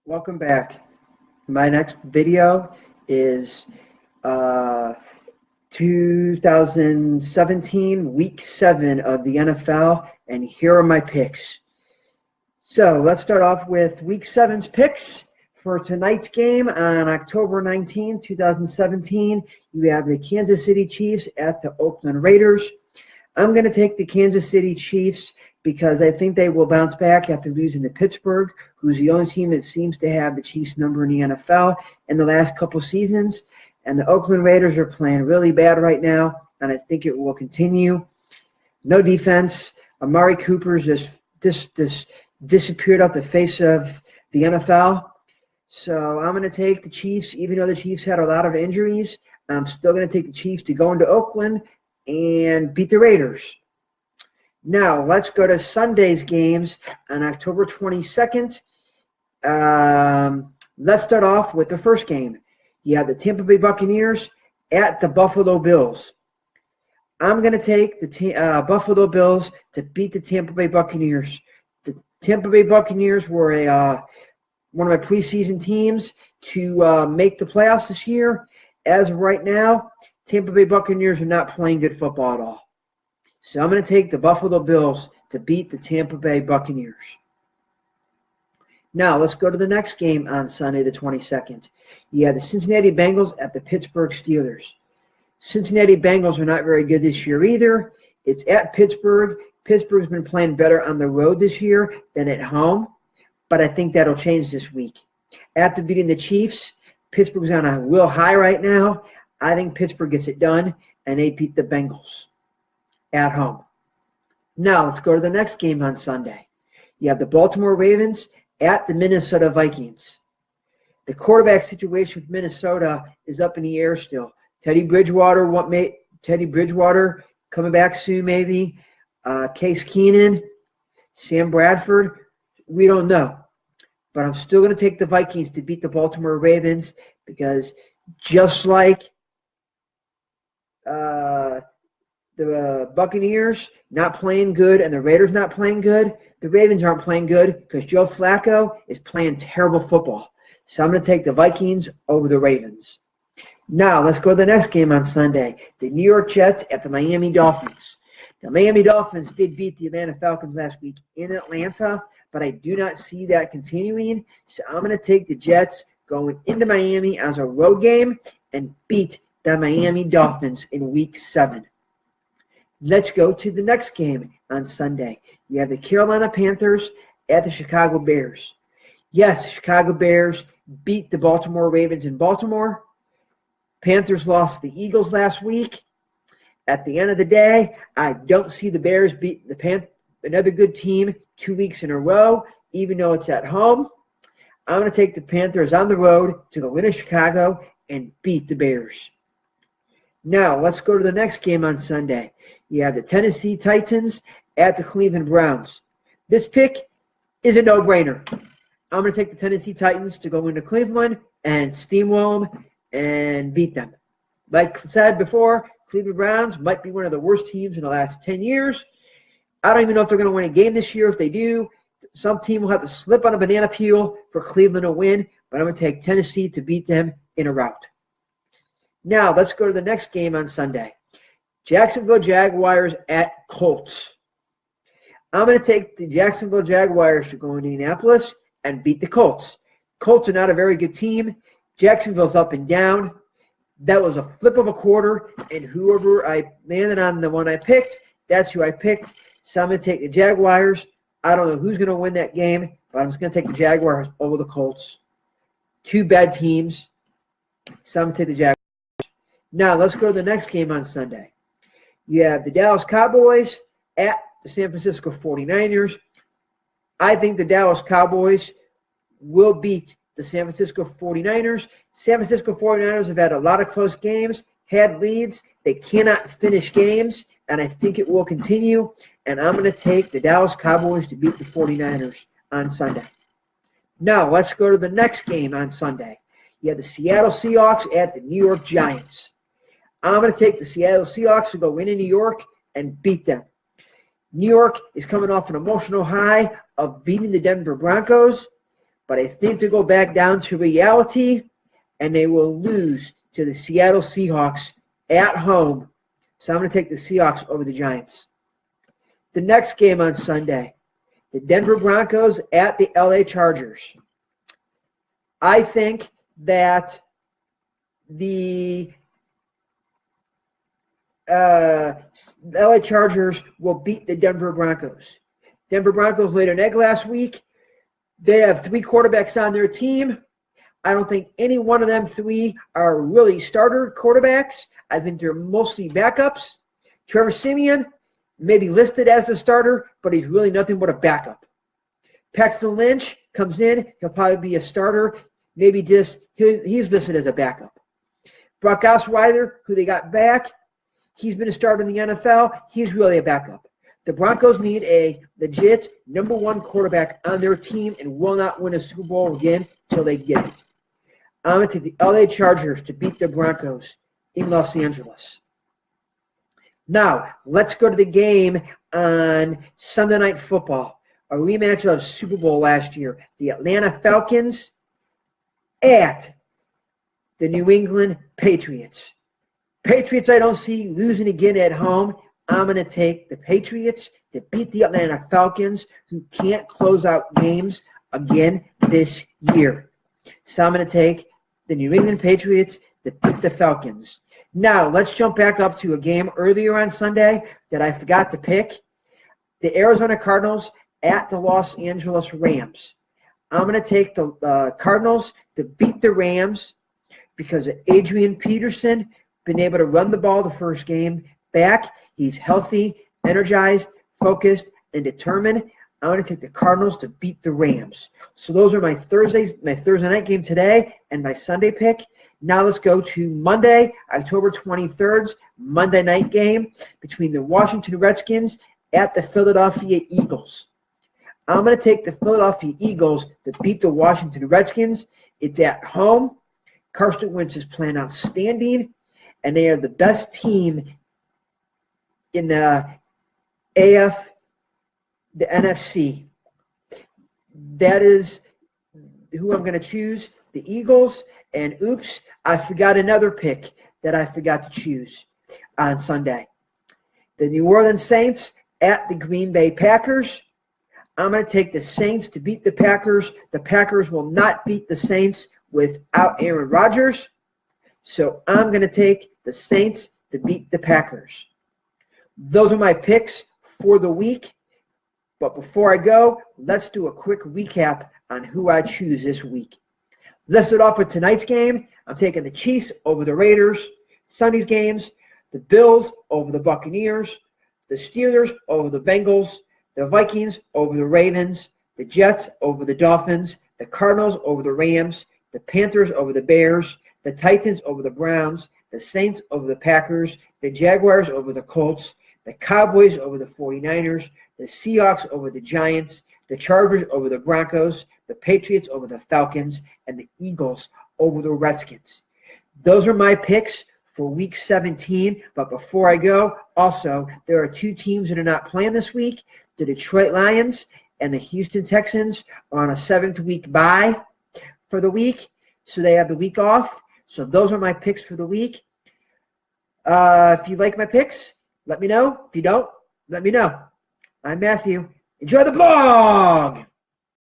Welcome back. My next video is 2017 Week 7 of the NFL, and here are my picks. So let's start off with Week 7's picks. For tonight's game on October 19, 2017, you have the Kansas City Chiefs at the Oakland Raiders. I'm going to take the Kansas City Chiefs because I think they will bounce back after losing to Pittsburgh, who's the only team that seems to have the Chiefs number in the NFL in the last couple seasons. And the Oakland Raiders are playing really bad right now, and I think it will continue. No defense. Amari Cooper's just disappeared off the face of the NFL. So I'm going to take the Chiefs, even though the Chiefs had a lot of injuries. I'm still going to take the Chiefs to go into Oakland and beat the Raiders. Now, let's go to Sunday's games on October 22nd. Let's start off with the first game. You have the Tampa Bay Buccaneers at the Buffalo Bills. I'm going to take the Buffalo Bills to beat the Tampa Bay Buccaneers. The Tampa Bay Buccaneers were one of my preseason teams to make the playoffs this year. As of right now, Tampa Bay Buccaneers are not playing good football at all. So I'm going to take the Buffalo Bills to beat the Tampa Bay Buccaneers. Now, let's go to the next game on Sunday the 22nd. You have the Cincinnati Bengals at the Pittsburgh Steelers. Cincinnati Bengals are not very good this year either. It's at Pittsburgh. Pittsburgh's been playing better on the road this year than at home, but I think that'll change this week. After beating the Chiefs, Pittsburgh's on a real high right now. I think Pittsburgh gets it done, and they beat the Bengals at home. Now, let's go to the next game on Sunday. You have the Baltimore Ravens at the Minnesota Vikings. The quarterback situation with Minnesota is up in the air still. Teddy Bridgewater coming back soon maybe. Case Keenum, Sam Bradford, we don't know. But I'm still going to take the Vikings to beat the Baltimore Ravens because just like the Buccaneers not playing good and the Raiders not playing good, the Ravens aren't playing good because Joe Flacco is playing terrible football. So I'm going to take the Vikings over the Ravens. Now, let's go to the next game on Sunday. The New York Jets at the Miami Dolphins. The Miami Dolphins did beat the Atlanta Falcons last week in Atlanta, but I do not see that continuing. So I'm going to take the Jets going into Miami as a road game and beat the Miami Dolphins in Week 7. Let's go to the next game on Sunday. You have the Carolina Panthers at the Chicago Bears. Yes, the Chicago Bears beat the Baltimore Ravens in Baltimore. Panthers lost the Eagles last week. At the end of the day, I don't see the Bears beat another good team 2 weeks in a row, even though it's at home. I'm going to take the Panthers on the road to go into Chicago and beat the Bears. Now, let's go to the next game on Sunday. You have the Tennessee Titans at the Cleveland Browns. This pick is a no-brainer. I'm going to take the Tennessee Titans to go into Cleveland and steamroll them and beat them. Like I said before, Cleveland Browns might be one of the worst teams in the last 10 years. I don't even know if they're going to win a game this year. If they do, some team will have to slip on a banana peel for Cleveland to win, but I'm going to take Tennessee to beat them in a rout. Now, let's go to the next game on Sunday. Jacksonville Jaguars at Colts. I'm going to take the Jacksonville Jaguars to go into Indianapolis and beat the Colts. Colts are not a very good team. Jacksonville's up and down. That was a flip of a quarter, and whoever I landed on the one I picked, that's who I picked. So I'm going to take the Jaguars. I don't know who's going to win that game, but I'm just going to take the Jaguars over the Colts. Two bad teams. So I'm going to take the Jaguars. Now, let's go to the next game on Sunday. You have the Dallas Cowboys at the San Francisco 49ers. I think the Dallas Cowboys will beat the San Francisco 49ers. San Francisco 49ers have had a lot of close games, had leads. They cannot finish games, and I think it will continue. And I'm going to take the Dallas Cowboys to beat the 49ers on Sunday. Now, let's go to the next game on Sunday. You have the Seattle Seahawks at the New York Giants. I'm going to take the Seattle Seahawks to go into New York and beat them. New York is coming off an emotional high of beating the Denver Broncos, but I think they go back down to reality, and they will lose to the Seattle Seahawks at home. So I'm going to take the Seahawks over the Giants. The next game on Sunday, the Denver Broncos at the LA Chargers. I think that the LA Chargers will beat the Denver Broncos. Denver Broncos laid an egg last week. They have 3 quarterbacks on their team. I don't think any one of them 3 are really starter quarterbacks. I think they're mostly backups. Trevor Siemian may be listed as a starter, but he's really nothing but a backup. Paxton Lynch comes in. He'll probably be a starter. Maybe just he's listed as a backup. Brock Osweiler, who they got back, he's been a starter in the NFL. He's really a backup. The Broncos need a legit number 1 quarterback on their team and will not win a Super Bowl again until they get it. I'm going to take the LA Chargers to beat the Broncos in Los Angeles. Now, let's go to the game on Sunday Night Football, a rematch of Super Bowl last year. The Atlanta Falcons at the New England Patriots. Patriots I don't see losing again at home. I'm going to take the Patriots to beat the Atlanta Falcons, who can't close out games again this year. So I'm going to take the New England Patriots to beat the Falcons. Now, let's jump back up to a game earlier on Sunday that I forgot to pick. The Arizona Cardinals at the Los Angeles Rams. I'm going to take the Cardinals to beat the Rams because of Adrian Peterson been able to run the ball the first game back. He's healthy, energized, focused, and determined. I'm going to take the Cardinals to beat the Rams. So those are my Thursday night game today and my Sunday pick. Now let's go to Monday, October 23rd's Monday night game between the Washington Redskins at the Philadelphia Eagles. I'm going to take the Philadelphia Eagles to beat the Washington Redskins. It's at home. Carson Wentz is playing outstanding, and they are the best team in the NFC. That is who I'm going to choose, the Eagles. And oops, I forgot another pick that I forgot to choose on Sunday. The New Orleans Saints at the Green Bay Packers. I'm going to take the Saints to beat the Packers. The Packers will not beat the Saints without Aaron Rodgers. So I'm going to take the Saints to beat the Packers. Those are my picks for the week. But before I go, let's do a quick recap on who I choose this week. Let's start off with tonight's game. I'm taking the Chiefs over the Raiders. Sunday's games, the Bills over the Buccaneers. The Steelers over the Bengals. The Vikings over the Ravens. The Jets over the Dolphins. The Cardinals over the Rams. The Panthers over the Bears. The Titans over the Browns. The Saints over the Packers. The Jaguars over the Colts. The Cowboys over the 49ers. The Seahawks over the Giants. The Chargers over the Broncos. The Patriots over the Falcons. And the Eagles over the Redskins. Those are my picks for Week 17. But before I go, also, there are 2 teams that are not playing this week. The Detroit Lions and the Houston Texans are on a 7th-week bye for the week. So they have the week off. So those are my picks for the week. If you like my picks, let me know. If you don't, let me know. I'm Matthew. Enjoy the blog!